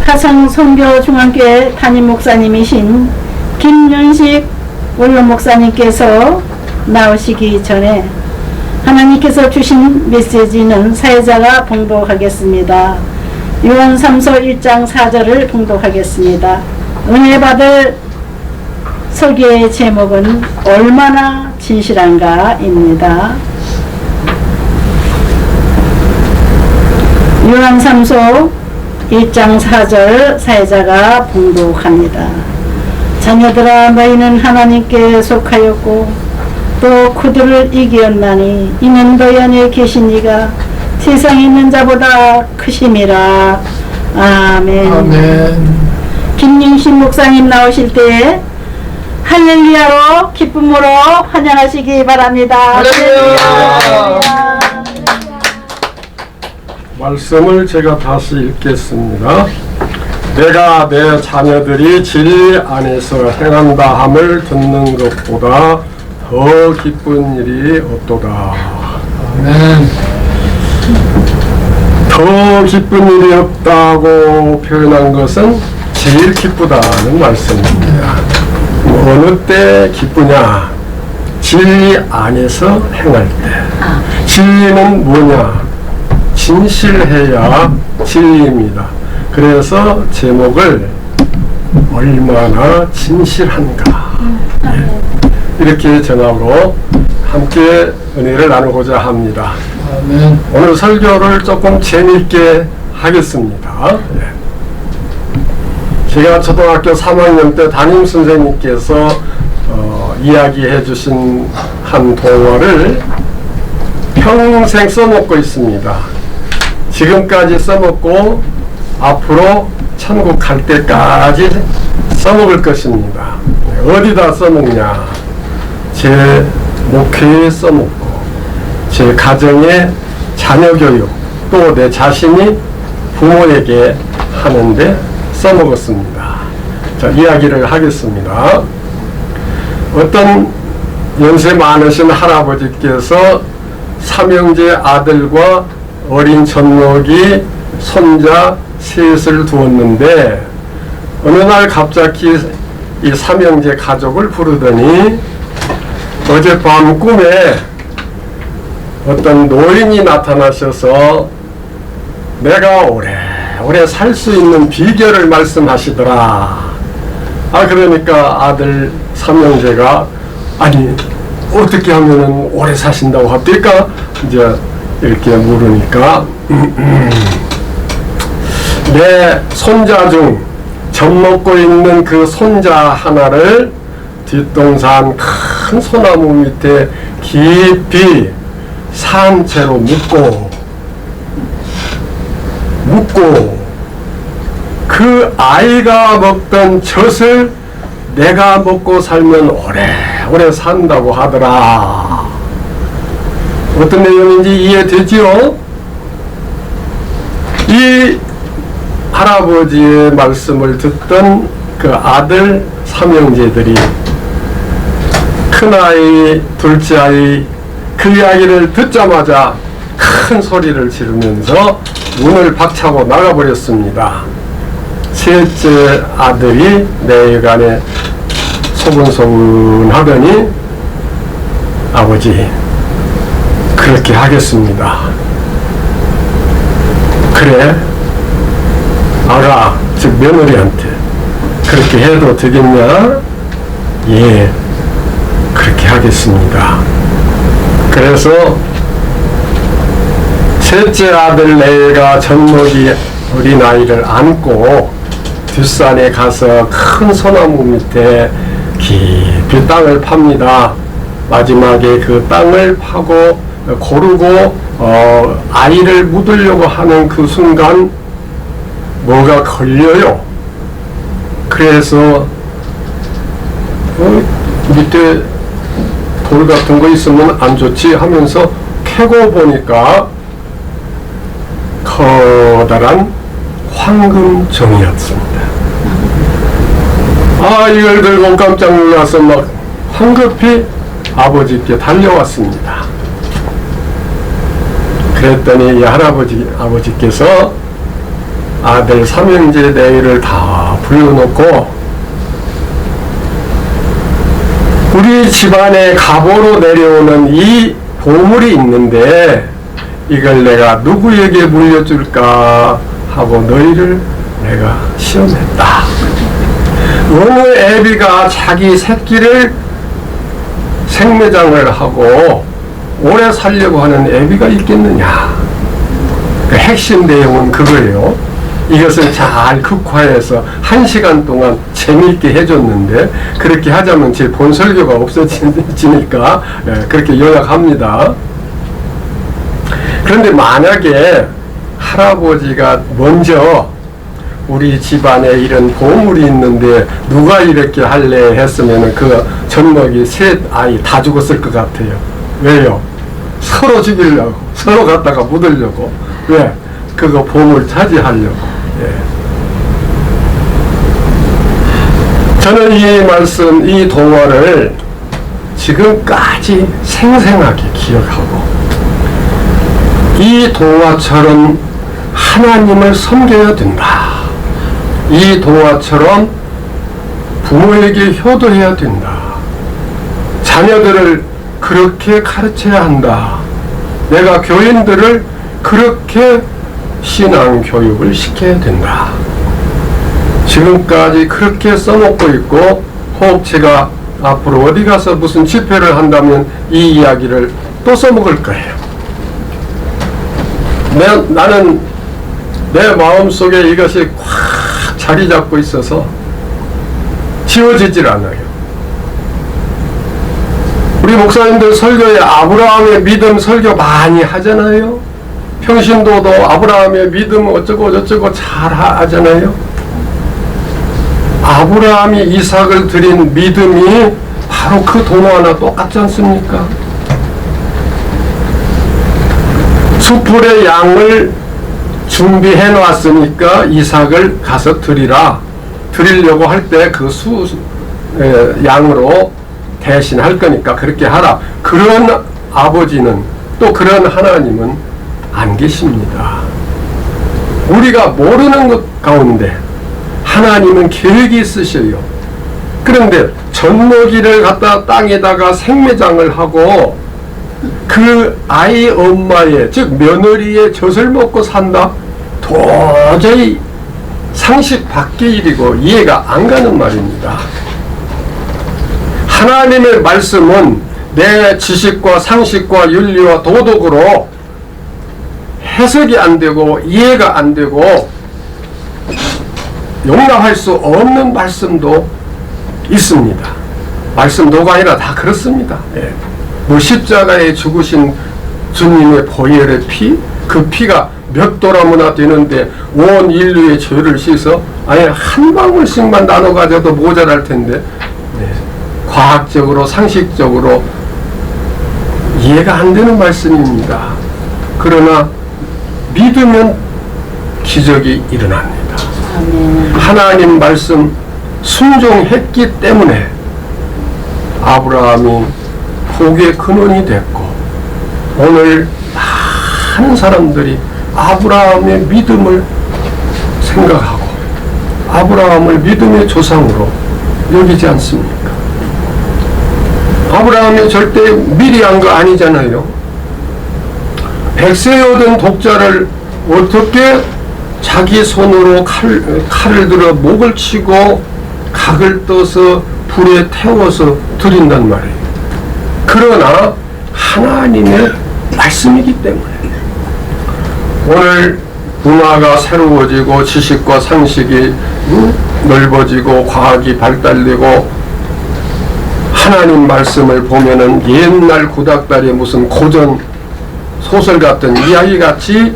화성 선교중앙교회 담임 목사님이신 김윤식 원로 목사님께서 나오시기 전에 하나님께서 주신 메시지는 사회자가 봉독하겠습니다. 요한 3서 1장 4절을 봉독하겠습니다. 은혜 받을 설교의 제목은 얼마나 진실한가 입니다. 요한 3서 1장 4절 사회자가 봉독합니다. 자녀들아, 너희는 하나님께 속하였고 또 그들을 이기었나니 이는 너희 안에 계신 이가 세상에 있는 자보다 크심이라. 아멘. 아멘. 김윤식 목사님 나오실 때에 할렐루야로 기쁨으로 환영하시기 바랍니다. 할렐루야. 말씀을 제가 다시 읽겠습니다. 내가 내 자녀들이 진리 안에서 행한다 함을 듣는 것보다 더 기쁜 일이 없도다. 아멘. 더 기쁜 일이 없다고 표현한 것은 제일 기쁘다는 말씀입니다. 어느 때 기쁘냐? 진리 안에서 행할 때. 진리는 뭐냐? 진실해야 진리입니다. 그래서 제목을 얼마나 진실한가 이렇게 정하고 함께 은혜를 나누고자 합니다. 아멘. 오늘 설교를 조금 재미있게 하겠습니다. 제가 초등학교 3학년 때 담임선생님께서 이야기해 주신 한 동화를 평생 써먹고 있습니다. 지금까지 써먹고 앞으로 천국 갈 때까지 써먹을 것입니다. 어디다 써먹냐? 제 목회에 써먹고 제 가정의 자녀교육 또 내 자신이 부모에게 하는데 써먹었습니다. 자, 이야기를 하겠습니다. 어떤 연세 많으신 할아버지께서 삼형제 아들과 어린 젖먹이 손자 셋을 두었는데 어느 날 갑자기 이 삼형제 가족을 부르더니 어젯밤 꿈에 어떤 노인이 나타나셔서 내가 오래 살 수 있는 비결을 말씀하시더라. 그러니까 아들 삼형제가 아니 어떻게 하면은 오래 사신다고 합니까? 이제 이렇게 물으니까 내 손자 중 젖먹고 있는 그 손자 하나를 뒷동산 큰 소나무 밑에 깊이 산채로 묶고 그 아이가 먹던 젖을 내가 먹고 살면 오래 산다고 하더라. 어떤 내용인지 이해되지요? 이 할아버지의 말씀을 듣던 그 아들 삼형제들이 큰아이, 둘째아이 그 이야기를 듣자마자 큰 소리를 지르면서 문을 박차고 나가버렸습니다. 셋째 아들이 내간에 소근소근하더니 아버지 그렇게 하겠습니다. 그래? 아가, 즉 며느리한테 그렇게 해도 되겠냐? 예, 그렇게 하겠습니다. 그래서 셋째 아들 내가 젖먹이 어린아이를 안고 뒷산에 가서 큰 소나무 밑에 깊이 땅을 팝니다. 마지막에 그 땅을 파고 고르고 아이를 묻으려고 하는 그 순간 뭐가 걸려요. 그래서 밑에 돌 같은 거 있으면 안 좋지 하면서 캐고 보니까 커다란 황금종이었습니다. 이걸 들고 깜짝 놀라서 막 황급히 아버지께 달려왔습니다. 그랬더니 이 아버지께서 아들 삼형제 네이를 다 불러놓고 우리 집안에 갑오로 내려오는 이 보물이 있는데 이걸 내가 누구에게 물려줄까 하고 너희를 내가 시험했다. 어느 애비가 자기 새끼를 생매장을 하고 오래 살려고 하는 애비가 있겠느냐. 그 핵심 내용은 그거예요. 이것을 잘 극화해서 1시간 동안 재미있게 해줬는데 그렇게 하자면 제 본 설교가 없어지니까 그렇게 요약합니다. 그런데 만약에 할아버지가 먼저 우리 집안에 이런 보물이 있는데 누가 이렇게 할래 했으면 그 젖먹이 셋 아이 다 죽었을 것 같아요. 왜요? 서로 죽이려고, 서로 갖다가 묻으려고. 왜? 그거 보물 차지하려고. 예. 저는 이 말씀, 이 동화를 지금까지 생생하게 기억하고 이 동화처럼 하나님을 섬겨야 된다. 이 동화처럼 부모에게 효도해야 된다. 자녀들을 그렇게 가르쳐야 한다. 내가 교인들을 그렇게 신앙 교육을 시켜야 된다. 지금까지 그렇게 써놓고 있고 혹 제가 앞으로 어디 가서 무슨 집회를 한다면 이 이야기를 또 써먹을 거예요. 나는 내 마음속에 이것이 꽉 자리 잡고 있어서 지워지질 않아요. 우리 목사님들 설교에 아브라함의 믿음 설교 많이 하잖아요. 평신도도 아브라함의 믿음 어쩌고 저쩌고 잘 하잖아요. 아브라함이 이삭을 드린 믿음이 바로 그 동화나 똑같지 않습니까? 수풀의 양을 준비해 놨으니까 이삭을 가서 드리라. 드리려고 할 때 그 양으로 대신할 거니까 그렇게 하라. 그런 아버지는 또 그런 하나님은 안 계십니다. 우리가 모르는 것 가운데 하나님은 계획이 있으셔요. 그런데 젖먹이를 갖다 땅에다가 생매장을 하고 그 아이 엄마의 즉 며느리의 젖을 먹고 산다? 도저히 상식 밖의 일이고 이해가 안 가는 말입니다. 하나님의 말씀은 내 지식과 상식과 윤리와 도덕으로 해석이 안 되고 이해가 안 되고 용납할 수 없는 말씀도 있습니다. 말씀도가 아니라 다 그렇습니다. 예. 뭐 십자가에 죽으신 주님의 보혈의 피, 그 피가 몇 도라무나 되는데 온 인류의 죄를 씻어 아예 한 방울씩만 나눠 가져도 모자랄 텐데 예. 과학적으로 상식적으로 이해가 안 되는 말씀입니다. 그러나 믿으면 기적이 일어납니다. 하나님 말씀 순종했기 때문에 아브라함이 복의 근원이 됐고 오늘 많은 사람들이 아브라함의 믿음을 생각하고 아브라함을 믿음의 조상으로 여기지 않습니까? 아브라함이 절대 미리 한 거 아니잖아요. 백세에 얻은 독자를 어떻게 자기 손으로 칼을 들어 목을 치고 각을 떠서 불에 태워서 드린단 말이에요. 그러나 하나님의 말씀이기 때문에 오늘 문화가 새로워지고 지식과 상식이 넓어지고 과학이 발달되고 하나님 말씀을 보면은 옛날 구닥다리 무슨 고전 소설 같은 이야기 같이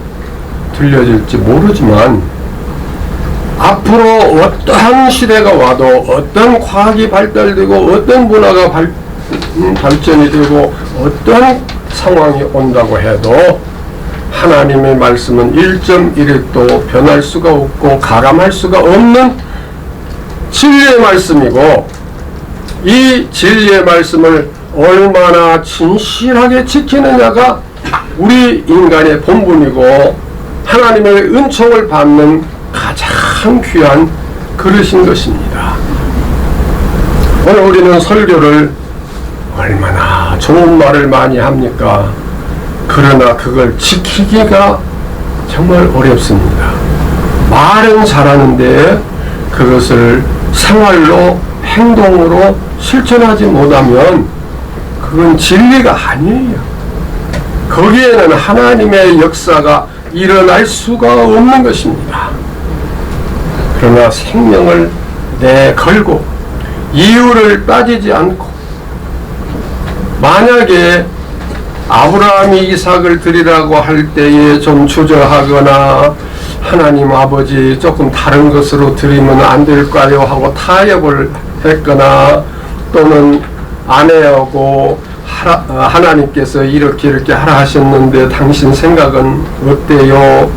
들려질지 모르지만 앞으로 어떠한 시대가 와도 어떤 과학이 발달되고 어떤 문화가 발전이 되고 어떤 상황이 온다고 해도 하나님의 말씀은 1.1획도 변할 수가 없고 가감할 수가 없는 진리의 말씀이고 이 진리의 말씀을 얼마나 진실하게 지키느냐가 우리 인간의 본분이고 하나님의 은총을 받는 가장 귀한 그릇인 것입니다. 오늘 우리는 설교를 얼마나 좋은 말을 많이 합니까? 그러나 그걸 지키기가 정말 어렵습니다. 말은 잘하는데 그것을 생활로, 행동으로 실천하지 못하면 그건 진리가 아니에요. 거기에는 하나님의 역사가 일어날 수가 없는 것입니다. 그러나 생명을 내걸고 이유를 따지지 않고, 만약에 아브라함이 이삭을 드리라고 할 때에 좀 주저하거나 하나님 아버지 조금 다른 것으로 드리면 안 될까요 하고 타협을 했거나, 또는 아내하고 하나님께서 이렇게 하라 하셨는데 당신 생각은 어때요?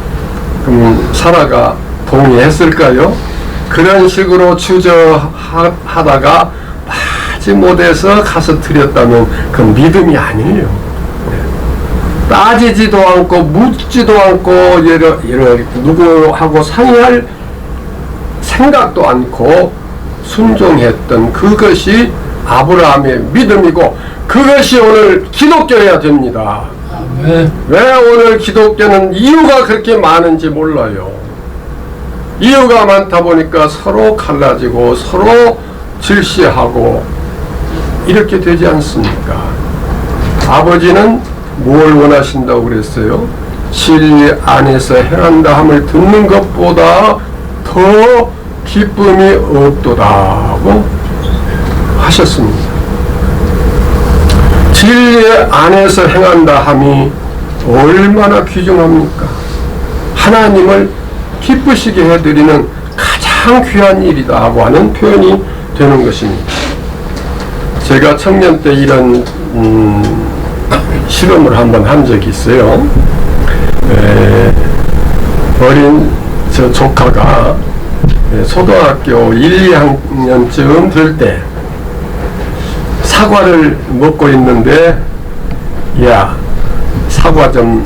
그럼 사라가 동의했을까요? 그런 식으로 주저하다가 마지못해서 가서 드렸다면 그건 믿음이 아니에요. 따지지도 않고 묻지도 않고 누구하고 상의할 생각도 않고 순종했던 그것이 아브라함의 믿음이고, 그것이 오늘 기독교여야 됩니다. 왜 오늘 기독교는 이유가 그렇게 많은지 몰라요. 이유가 많다 보니까 서로 갈라지고 서로 질시하고 이렇게 되지 않습니까? 아버지는 뭘 원하신다고 그랬어요? 진리 안에서 행한다 함을 듣는 것보다 더 기쁨이 없도다고 하셨습니다. 진리 안에서 행한다 함이 얼마나 귀중합니까? 하나님을 기쁘시게 해드리는 가장 귀한 일이다고 하는 표현이 되는 것입니다. 제가 청년 때 이런 실험을 한번 한 적이 있어요. 어린 저 조카가 초등학교 1, 2학년쯤 될 때 사과를 먹고 있는데, 야, 사과 좀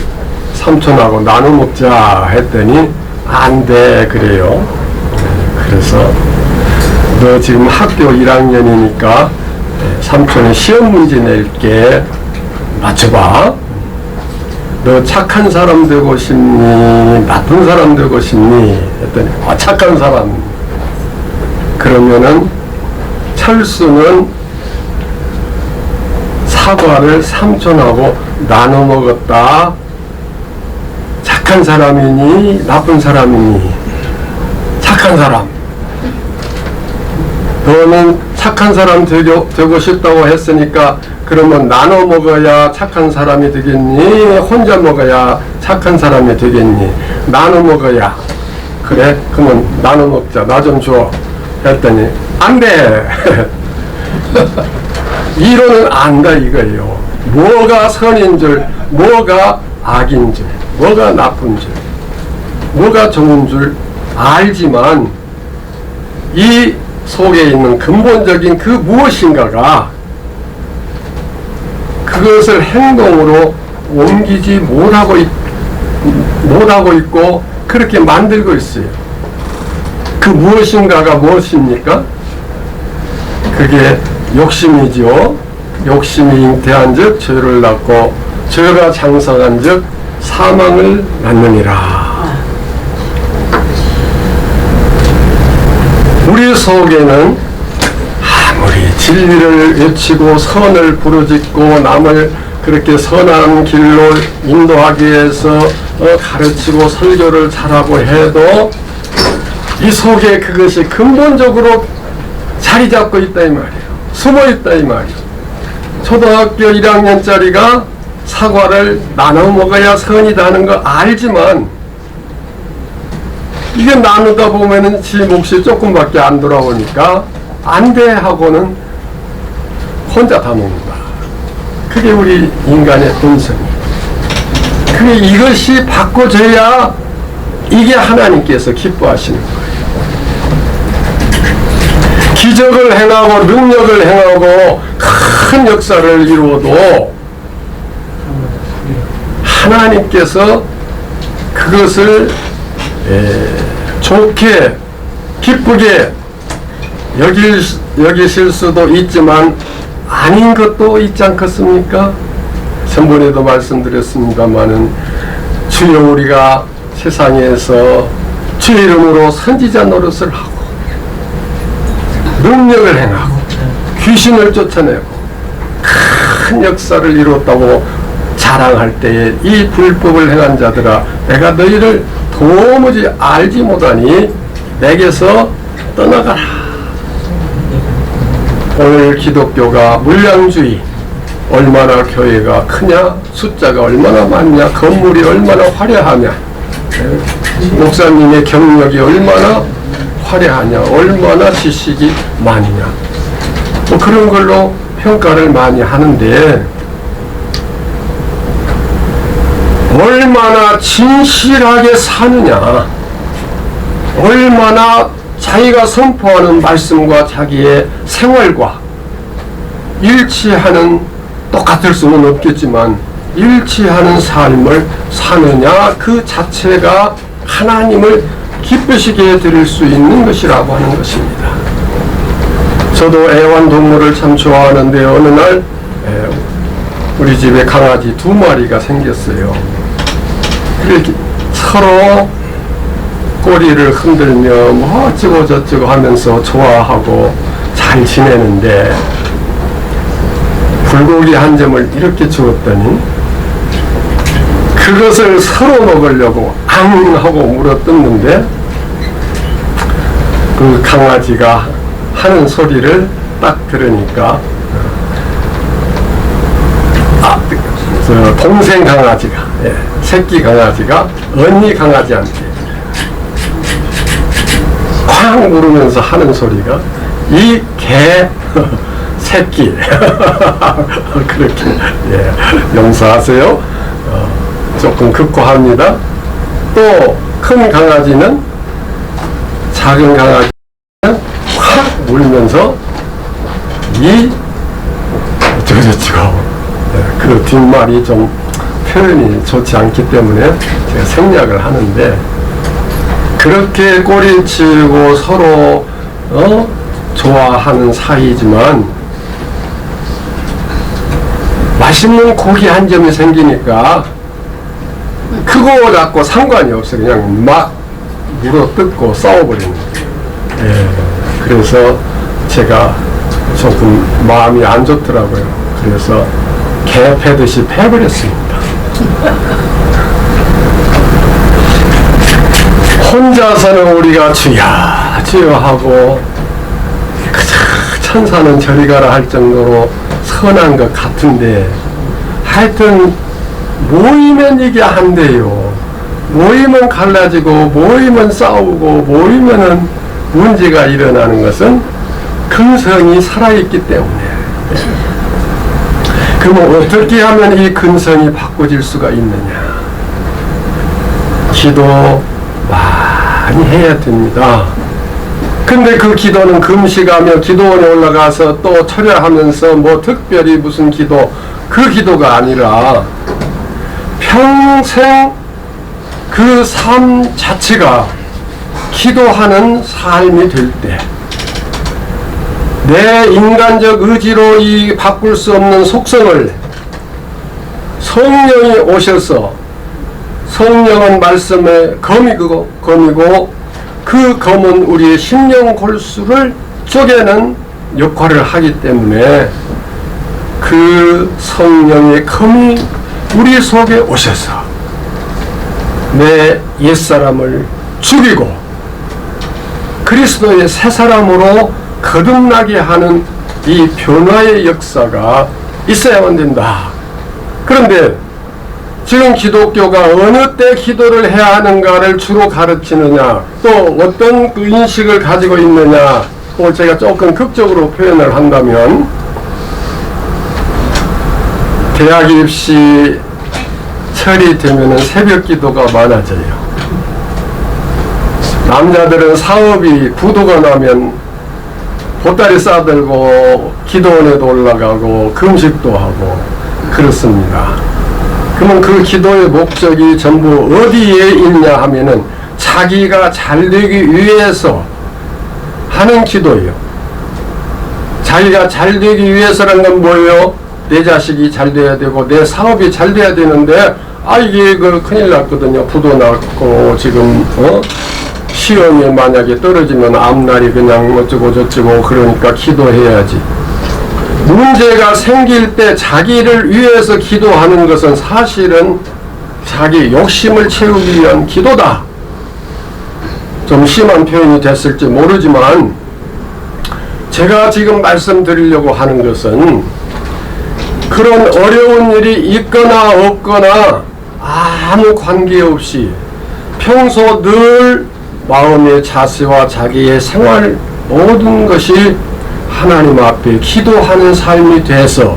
삼촌하고 나눠 먹자 했더니 안 돼 그래요. 그래서 너 지금 학교 1학년이니까 삼촌이 시험 문제 낼게, 맞춰봐. 너 착한 사람 되고 싶니? 나쁜 사람 되고 싶니? 했더니 착한 사람. 그러면은 철수는 사과를 삼촌하고 나눠 먹었다. 착한 사람이니 나쁜 사람이니? 착한 사람. 너는 착한 사람 되고 싶다고 했으니까 그러면 나눠 먹어야 착한 사람이 되겠니? 혼자 먹어야 착한 사람이 되겠니? 나눠 먹어야. 그래? 그러면 나눠 먹자. 나 좀 줘. 했더니 안 돼. 이론은 안다 이거예요. 뭐가 선인 줄, 뭐가 악인 줄, 뭐가 나쁜 줄, 뭐가 좋은 줄 알지만 이 속에 있는 근본적인 그 무엇인가가 그것을 행동으로 옮기지 못하고 있고 그렇게 만들고 있어요. 그 무엇인가가 무엇입니까? 그게 욕심이지요. 욕심이 잉태한 즉 죄를 낳고 죄가 장성한 즉 사망을 낳느니라. 우리 속에는 아무리 진리를 외치고 선을 부르짖고 남을 그렇게 선한 길로 인도하기 위해서 가르치고 설교를 잘하고 해도 이 속에 그것이 근본적으로 자리 잡고 있다 이 말이에요. 숨어 있다 이 말이에요. 초등학교 1학년짜리가 사과를 나눠 먹어야 선이다는 거 알지만 이게 나누다 보면은 지 몫이 조금밖에 안 돌아오니까 안 돼 하고는 혼자 다 먹는다. 그게 우리 인간의 본성이에요. 그게 이것이 바꿔져야 이게 하나님께서 기뻐하시는 거예요. 기적을 행하고 능력을 행하고 큰 역사를 이루어도 하나님께서 그것을 좋게 기쁘게 여기실 수도 있지만 아닌 것도 있지 않겠습니까? 전번에도 말씀드렸습니다마는 주여 우리가 세상에서 주의 이름으로 선지자 노릇을 하고 능력을 행하고 귀신을 쫓아내고 큰 역사를 이뤘다고 자랑할 때에 이 불법을 행한 자들아 내가 너희를 도무지 알지 못하니 내게서 떠나가라. 오늘 기독교가 물량주의 얼마나 교회가 크냐, 숫자가 얼마나 많냐, 건물이 얼마나 화려하냐, 목사님의 경력이 얼마나 화려하냐, 얼마나 지식이 많으냐, 뭐 그런 걸로 평가를 많이 하는데 얼마나 진실하게 사느냐, 얼마나 자기가 선포하는 말씀과 자기의 생활과 일치하는, 똑같을 수는 없겠지만 일치하는 삶을 사느냐, 그 자체가 하나님을 기쁘시게 드릴 수 있는 것이라고 하는 것입니다. 저도 애완동물을 참 좋아하는데 어느 날 우리 집에 강아지 2마리가 생겼어요. 이렇게 서로 꼬리를 흔들며 뭐 어쩌고 저쩌고 하면서 좋아하고 잘 지내는데 불고기 한 점을 이렇게 주었더니 그것을 서로 먹으려고 앙 하고 물어뜯는데 그 강아지가 하는 소리를 딱 들으니까 동생 강아지가, 새끼 강아지가 언니 강아지한테 쾅 물으면서 하는 소리가 이 개 새끼 그렇게 용서하세요. 조금 극과합니다. 또 큰 강아지는 작은 강아지는 확 물면서 이 어쩌고저쩌고 그 뒷말이 좀 표현이 좋지 않기 때문에 제가 생략을 하는데 그렇게 꼬리치고 서로 좋아하는 사이지만 맛있는 고기 한 점이 생기니까 크고 작고 상관이 없어요. 그냥 막 물어뜯고 싸워버리는 거예요. 그래서 제가 조금 마음이 안 좋더라고요. 그래서 개 패듯이 패버렸습니다. 혼자서는 우리가 주여 주여 하고 그저 천사는 저리 가라 할 정도로 선한 것 같은데 하여튼 모이면 이게 안 돼요. 모이면 갈라지고 모이면 싸우고 모이면은 문제가 일어나는 것은 근성이 살아있기 때문에. 그럼 어떻게 하면 이 근성이 바꿔질 수가 있느냐? 기도 많이 해야 됩니다. 근데 그 기도는 금식하며 기도원에 올라가서 또 철야하면서 뭐 특별히 무슨 기도, 그 기도가 아니라 평생 그 삶 자체가 기도하는 삶이 될 때 내 인간적 의지로 이 바꿀 수 없는 속성을 성령이 오셔서, 성령은 말씀의 검이고 그 검은 우리의 심령 골수를 쪼개는 역할을 하기 때문에 그 성령의 검이 우리 속에 오셔서 내 옛사람을 죽이고 그리스도의 새 사람으로 거듭나게 하는 이 변화의 역사가 있어야만 된다. 그런데 지금 기독교가 어느 때 기도를 해야 하는가를 주로 가르치느냐, 또 어떤 그 인식을 가지고 있느냐, 오늘 제가 조금 극적으로 표현을 한다면 대학 입시 철이 되면은 새벽 기도가 많아져요. 남자들은 사업이 부도가 나면 보따리 싸들고 기도원에도 올라가고 금식도 하고 그렇습니다. 그러면 그 기도의 목적이 전부 어디에 있냐 하면은 자기가 잘 되기 위해서 하는 기도예요. 자기가 잘 되기 위해서라는 건 뭐예요? 내 자식이 잘 돼야 되고 내 사업이 잘 돼야 되는데 이게 큰일 났거든요. 부도 났고 지금 시험이 만약에 떨어지면 앞날이 그냥 어쩌고 저쩌고 그러니까 기도해야지. 문제가 생길 때 자기를 위해서 기도하는 것은 사실은 자기 욕심을 채우기 위한 기도다. 좀 심한 표현이 됐을지 모르지만 제가 지금 말씀드리려고 하는 것은 그런 어려운 일이 있거나 없거나 아무 관계없이 평소 늘 마음의 자세와 자기의 생활 모든 것이 하나님 앞에 기도하는 삶이 돼서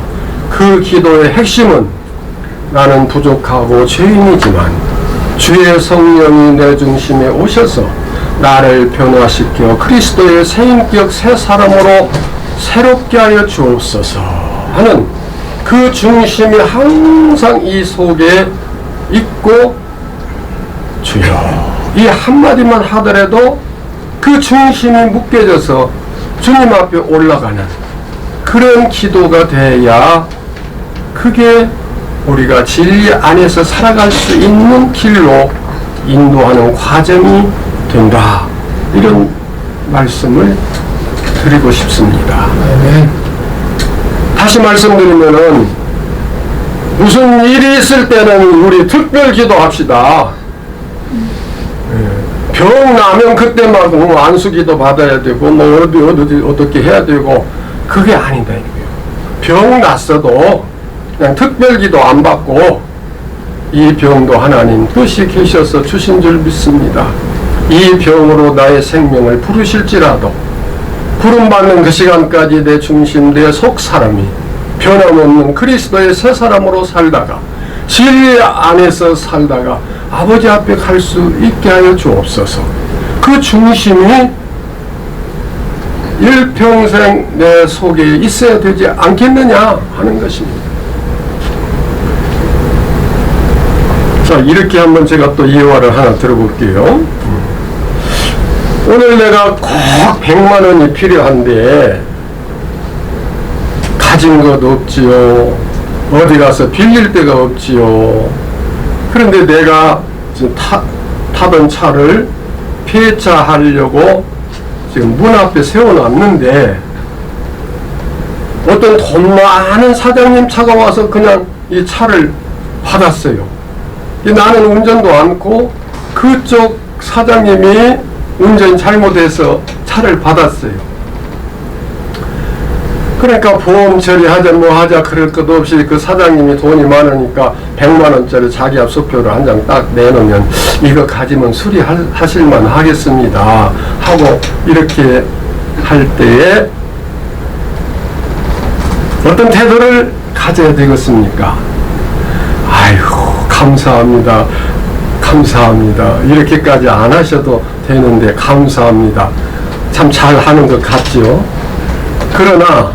그 기도의 핵심은 나는 부족하고 죄인이지만 주의 성령이 내 중심에 오셔서 나를 변화시켜 그리스도의 새 인격 새 사람으로 새롭게 하여 주옵소서 하는 그 중심이 항상 이 속에 있고 주여 이 한마디만 하더라도 그 중심이 묶여져서 주님 앞에 올라가는 그런 기도가 돼야 그게 우리가 진리 안에서 살아갈 수 있는 길로 인도하는 과정이 된다. 이런 말씀을 드리고 싶습니다. 다시 말씀드리면은 무슨 일이 있을 때는 우리 특별 기도합시다. 병 나면 그때 막 안수기도 받아야 되고 어떻게 해야 되고 그게 아니다 이거예요. 병 났어도 그냥 특별 기도 안 받고 이 병도 하나님 뜻이 계셔서 주신 줄 믿습니다. 이 병으로 나의 생명을 부르실지라도 부름받는 그 시간까지 내 중심 내 속 사람이 변함없는 그리스도의 새 사람으로 살다가 진리 안에서 살다가 아버지 앞에 갈 수 있게 하여 주옵소서. 그 중심이 일평생 내 속에 있어야 되지 않겠느냐 하는 것입니다. 자, 이렇게 한번 제가 또 예화를 하나 들어볼게요. 오늘 내가 꼭 100만 원이 필요한데 가진 것 없지요. 어디 가서 빌릴 데가 없지요. 그런데 내가 지금 타던 차를 폐차하려고 지금 문 앞에 세워놨는데 어떤 돈 많은 사장님 차가 와서 그냥 이 차를 받았어요. 나는 운전도 않고 그쪽 사장님이 운전 잘못해서 차를 받았어요. 그러니까 보험 처리하자 뭐 하자 그럴 것 없이 그 사장님이 돈이 많으니까 100만 원짜리 자기 앞 수표를 한 장 딱 내놓으면 이거 가지면 수리하실만 하겠습니다 하고 이렇게 할 때에 어떤 태도를 가져야 되겠습니까? 아이고 감사합니다 감사합니다 이렇게까지 안 하셔도 되는데 감사합니다 참 잘하는 것 같죠. 그러나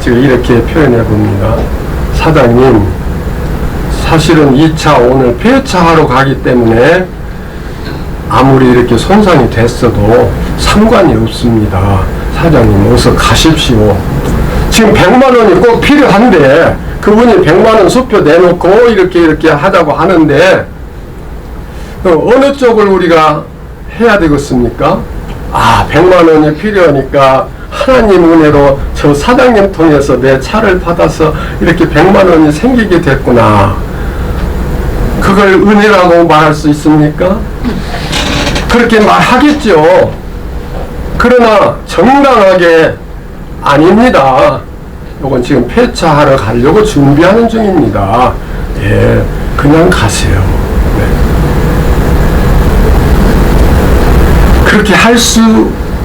지금 이렇게 표현해 봅니다. 사장님 사실은 이 차 오늘 폐차하러 가기 때문에 아무리 이렇게 손상이 됐어도 상관이 없습니다. 사장님 어서 가십시오. 지금 100만 원이 꼭 필요한데 그분이 100만 원 수표 내놓고 이렇게 하자고 하는데 어느 쪽을 우리가 해야 되겠습니까? 100만 원이 필요하니까 하나님 은혜로 저 사장님 통해서 내 차를 받아서 이렇게 100만 원이 생기게 됐구나. 그걸 은혜라고 말할 수 있습니까? 그렇게 말하겠죠. 그러나 정당하게 아닙니다. 이건 지금 폐차하러 가려고 준비하는 중입니다. 예, 그냥 가세요. 네. 그렇게 할 수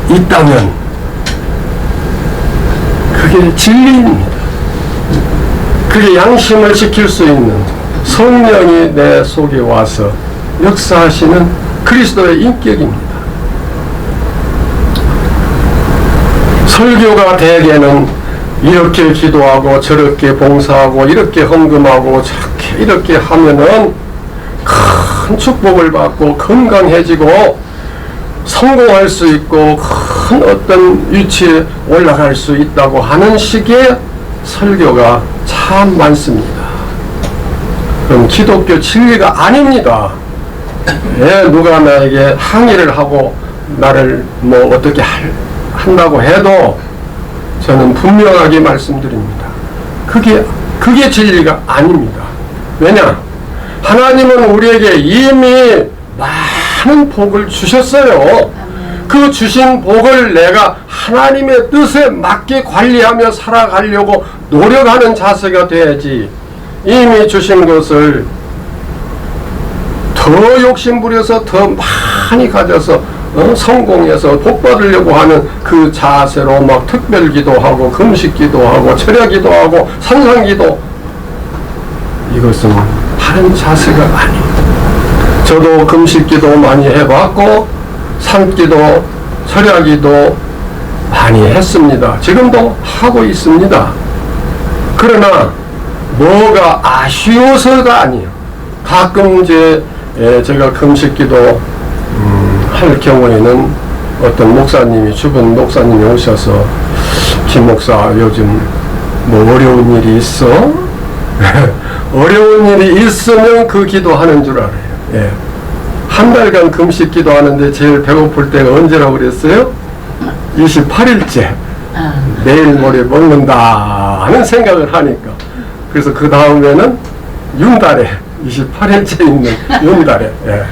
있다면 그게 진리입니다. 그게 양심을 지킬 수 있는 성령이 내 속에 와서 역사하시는 그리스도의 인격입니다. 설교가 대개는 이렇게 기도하고 저렇게 봉사하고 이렇게 헌금하고 저렇게 이렇게 하면은 큰 축복을 받고 건강해지고 성공할 수 있고 큰 어떤 위치에 올라갈 수 있다고 하는 식의 설교가 참 많습니다. 그럼 기독교 진리가 아닙니다. 왜 누가 나에게 항의를 하고 나를 뭐 어떻게 한다고 해도 저는 분명하게 말씀드립니다. 그게 진리가 아닙니다. 왜냐? 하나님은 우리에게 이미 많은 복을 주셨어요. 그 주신 복을 내가 하나님의 뜻에 맞게 관리하며 살아가려고 노력하는 자세가 돼야지, 이미 주신 것을 더 욕심부려서 더 많이 가져서 성공해서 복 받으려고 하는 그 자세로 막 특별기도 하고 금식기도 하고 철야기도 하고 산상기도, 이것은 바른 자세가 아닙니다. 저도 금식기도 많이 해봤고 산기도 철야기도 많이 했습니다. 지금도 하고 있습니다. 그러나 뭐가 아쉬워서가 아니에요. 가끔 제가 금식기도 할 경우에는 어떤 목사님이, 주변 목사님이 오셔서 김 목사 요즘 뭐 어려운 일이 있어? 어려운 일이 있으면 그 기도하는 줄 알아요. 예. 한 달간 금식 기도하는데 제일 배고플 때가 언제라고 그랬어요? 28일째. 내일 모레 먹는다 하는 생각을 하니까. 그래서 그 다음에는 윤달에 28일째 있는 윤달에, 예.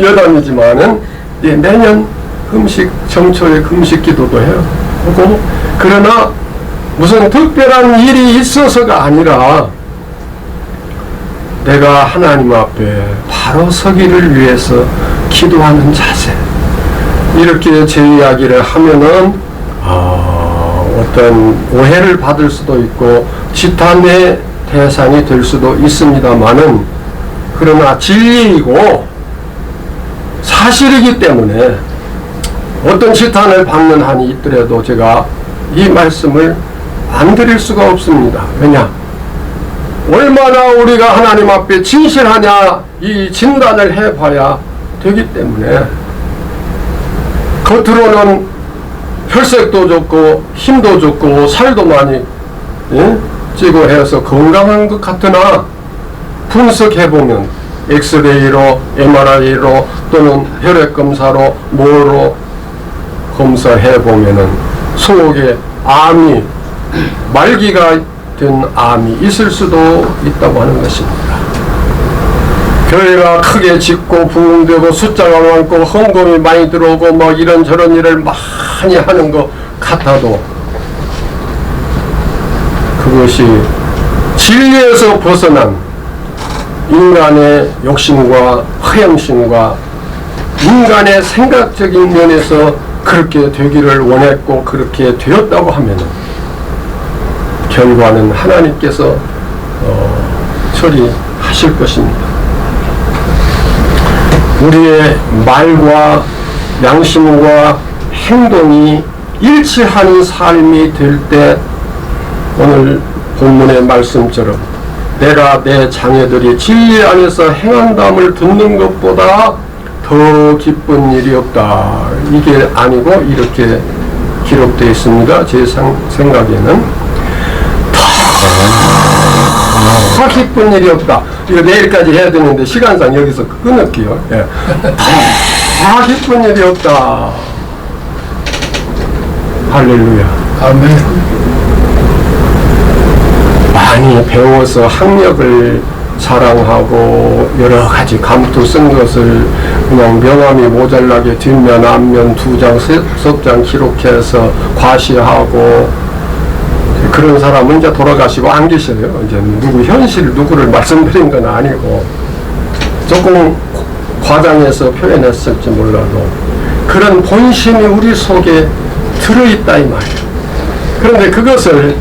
여담이지만은 매년 금식, 정초에 금식 기도도 해요. 그러나 무슨 특별한 일이 있어서가 아니라 내가 하나님 앞에 바로 서기를 위해서 기도하는 자세, 이렇게 제 이야기를 하면은 어떤 오해를 받을 수도 있고 지탄의 대상이 될 수도 있습니다만은, 그러나 진리이고 사실이기 때문에 어떤 지탄을 받는 한이 있더라도 제가 이 말씀을 안 드릴 수가 없습니다. 왜냐? 얼마나 우리가 하나님 앞에 진실하냐, 이 진단을 해봐야 되기 때문에. 겉으로는 혈색도 좋고 힘도 좋고 살도 많이 찌고 해서 건강한 것 같으나 분석해보면 엑스레이로, MRI로 또는 혈액검사로 뭐로 검사해보면은 속에 암이, 말기가 된 암이 있을 수도 있다고 하는 것입니다. 교회가 크게 짓고 부흥되고 숫자가 많고 헌금이 많이 들어오고 뭐 이런저런 일을 많이 하는 것 같아도 그것이 진리에서 벗어난 인간의 욕심과 허영심과 인간의 생각적인 면에서 그렇게 되기를 원했고 그렇게 되었다고 하면 결과는 하나님께서 처리하실 것입니다. 우리의 말과 양심과 행동이 일치하는 삶이 될 때 오늘 본문의 말씀처럼 내가 내 자녀들이 진리 안에서 행한담을 듣는 것보다 더 기쁜 일이 없다. 이게 아니고 이렇게 기록되어 있습니다. 제 생각에는 더 기쁜 일이 없다. 이거 내일까지 해야 되는데 시간상 여기서 끊을게요. 예. 더 기쁜 일이 없다. 할렐루야. 아멘. 많이 배워서 학력을 자랑하고 여러 가지 감투 쓴 것을 그냥 명함이 모자라게 뒷면 앞면 2장 3장 기록해서 과시하고 그런 사람은 이제 돌아가시고 안 계셔요. 이제 누구를 말씀드린 건 아니고 조금 과장해서 표현했을지 몰라도 그런 본심이 우리 속에 들어있다 이 말이에요. 그런데 그것을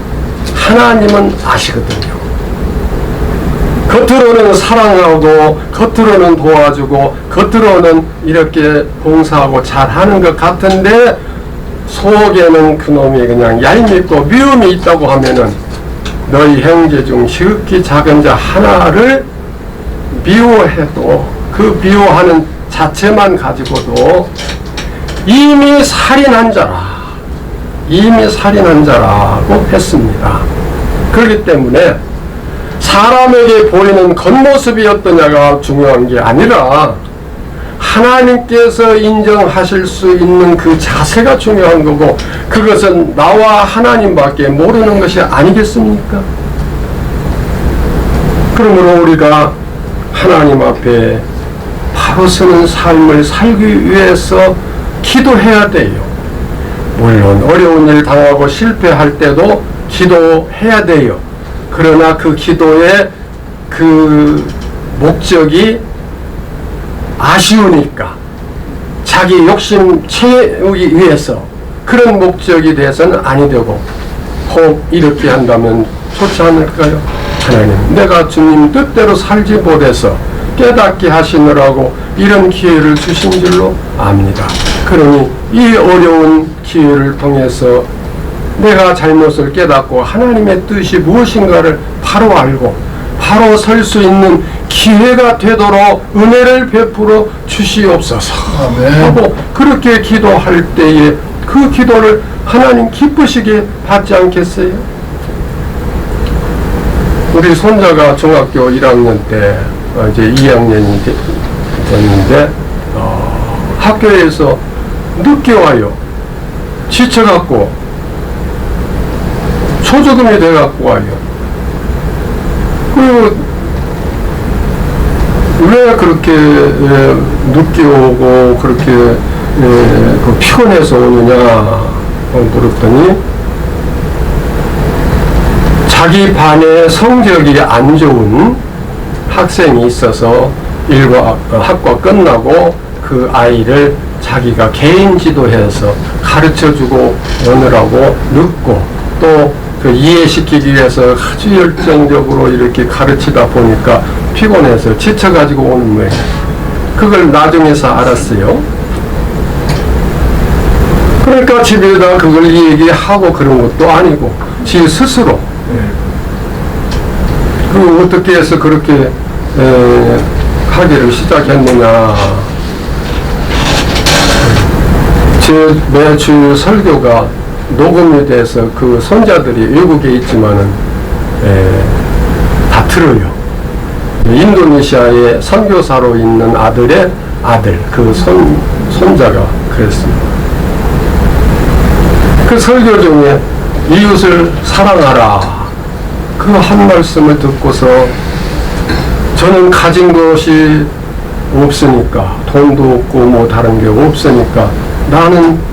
하나님은 아시거든요. 겉으로는 사랑하고 겉으로는 도와주고 겉으로는 이렇게 봉사하고 잘하는 것 같은데 속에는 그놈이 그냥 얄밉고 미움이 있다고 하면은 너희 형제 중 지극히 작은 자 하나를 미워해도 그 비유하는 자체만 가지고도 이미 살인한 자라고 했습니다. 그렇기 때문에 사람에게 보이는 겉모습이 어떠냐가 중요한 게 아니라 하나님께서 인정하실 수 있는 그 자세가 중요한 거고, 그것은 나와 하나님밖에 모르는 것이 아니겠습니까? 그러므로 우리가 하나님 앞에 바로 서는 삶을 살기 위해서 기도해야 돼요. 물론 어려운 일 당하고 실패할 때도 기도해야 돼요. 그러나 그 기도의 그 목적이 아쉬우니까, 자기 욕심 채우기 위해서 그런 목적이 돼서는 아니 되고, 혹 이렇게 한다면 좋지 않을까요? 하나님, 내가 주님 뜻대로 살지 못해서 깨닫게 하시느라고 이런 기회를 주신 줄로 압니다. 그러니 이 어려운 기회를 통해서 내가 잘못을 깨닫고 하나님의 뜻이 무엇인가를 바로 알고 바로 설 수 있는 기회가 되도록 은혜를 베풀어 주시옵소서 하고, 그렇게 기도할 때에 그 기도를 하나님 기쁘시게 받지 않겠어요? 우리 손자가 중학교 1학년 때 이제 2학년이 됐는데 학교에서 늦게 와요. 지쳐갖고 초조금이 돼갖고 와요. 그리고 왜 그렇게 늦게 오고 그렇게 피곤해서 오느냐 물었더니, 자기 반에 성적이 안 좋은 학생이 있어서 학과 끝나고 그 아이를 자기가 개인 지도해서 가르쳐주고 오느라고 늦고, 또 그 이해시키기 위해서 아주 열정적으로 이렇게 가르치다 보니까 피곤해서 지쳐가지고 오는 거예요. 그걸 나중에서 알았어요. 그러니까 집에다 그걸 얘기하고 그런 것도 아니고 지 스스로 그 어떻게 해서 그렇게 하기를 시작했느냐. 제 매주 설교가 녹음이 돼서 그 손자들이 외국에 있지만은 다 들어요. 인도네시아에 선교사로 있는 아들의 아들, 그 손자가 그랬습니다. 그 설교 중에 이웃을 사랑하라, 그 한 말씀을 듣고서 저는 가진 것이 없으니까, 돈도 없고 뭐 다른 게 없으니까, 나는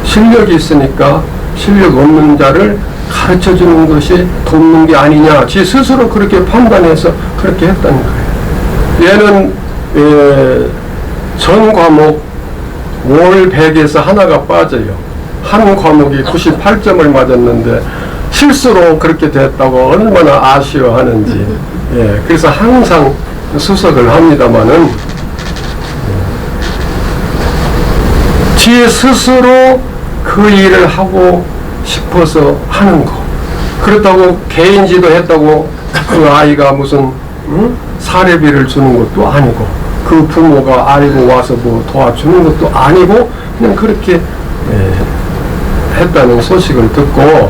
실력이 있으니까 실력 없는 자를 가르쳐주는 것이 돕는 게 아니냐, 지 스스로 그렇게 판단해서 그렇게 했다는 거예요. 얘는 전 과목 월 100에서 하나가 빠져요. 한 과목이 98점을 맞았는데 실수로 그렇게 됐다고 얼마나 아쉬워하는지. 그래서 항상 수석을 합니다마는 지 스스로 그 일을 하고 싶어서 하는 거. 그렇다고 개인지도 했다고 그 아이가 무슨 사례비를 주는 것도 아니고, 그 부모가 알고 와서 뭐 도와주는 것도 아니고, 그냥 그렇게 했다는 소식을 듣고,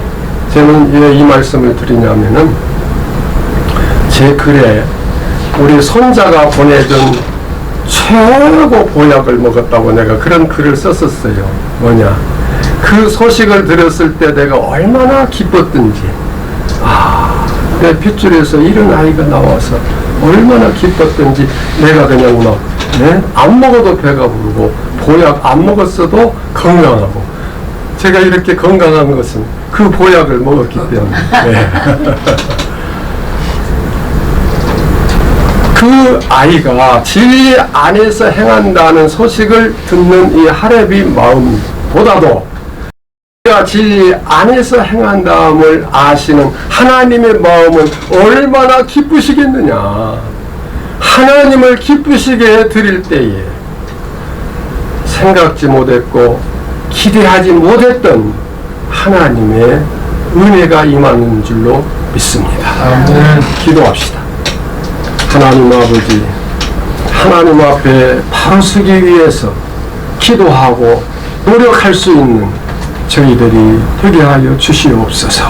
저는 왜 이 말씀을 드리냐면은, 제 글에 우리 손자가 보내준 최고 보약을 먹었다고 내가 그런 글을 썼었어요. 뭐냐, 그 소식을 들었을 때 내가 얼마나 기뻤던지, 내 핏줄에서 이런 아이가 나와서 얼마나 기뻤던지, 내가 그냥 막 안 먹어도 배가 부르고 보약 안 먹었어도 건강하고, 제가 이렇게 건강한 것은 그 보약을 먹었기 때문에. 그 아이가 진리 안에서 행한다는 소식을 듣는 이 하레비 마음보다도 우리가 진리 안에서 행한다음을 아시는 하나님의 마음은 얼마나 기쁘시겠느냐. 하나님을 기쁘시게 드릴 때에 생각지 못했고 기대하지 못했던 하나님의 은혜가 임하는 줄로 믿습니다. 기도합시다. 하나님 아버지, 하나님 앞에 바로 서기 위해서 기도하고 노력할 수 있는 저희들이 되게 하여 주시옵소서.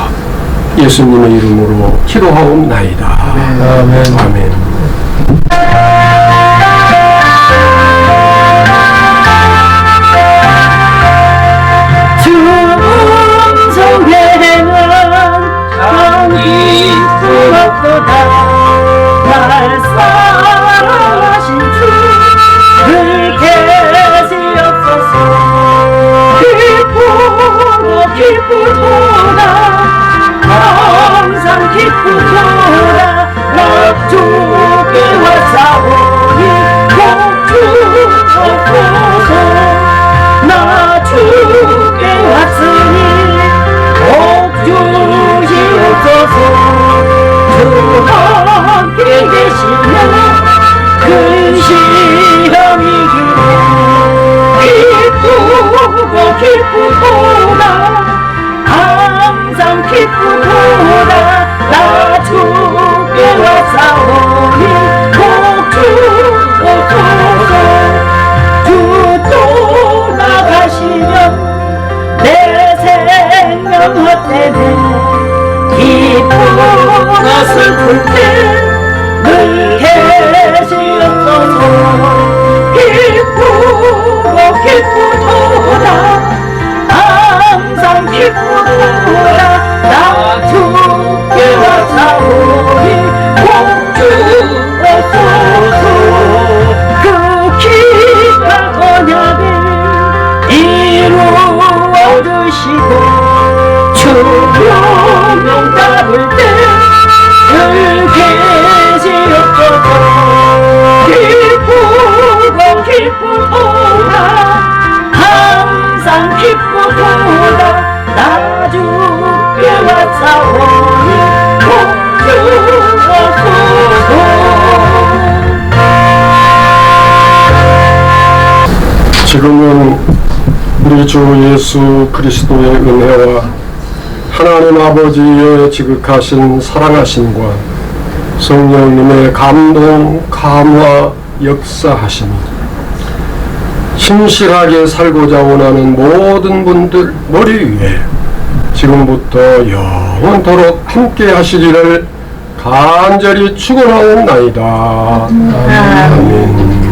예수님의 이름으로 기도하옵나이다. 아멘. 아멘. 중성회는 강이 부럽도다. 날 사랑하신 주 계시옵소서. 기쁘도다 항상 기쁘도다. 나 주께 왔사오니 복 주옵소서. 나 주께 왔으니 복 주시옵소서. 주 함께 계시면 큰 시험이기로 기쁘도다 항상 기쁘도다. 나 주께 왔사오니 복 주옵소서. 주 떠나가시면 내 생명 헛되네. 기쁘나 슬플 때 늘 계시옵소서. 기쁘도다 항상 기쁘도다. 나 주께 왔사오니 복 주옵소서. 그 귀한 언약을 이루어 주시고 주명령 따를 때 늘 계시옵소서. 기쁘도다 항상 기쁘도다. 나 주께 왔사오니 복 주옵소서. 지금은 우리 주 예수 그리스도의 은혜와 하나님 아버지의 지극하신 사랑하심과 성령님의 감동, 감화, 역사하심이 신실하게 살고자 원하는 모든 분들 머리 위에 지금부터 영원토록 함께 하시기를 간절히 축원하옵나이다. 아멘.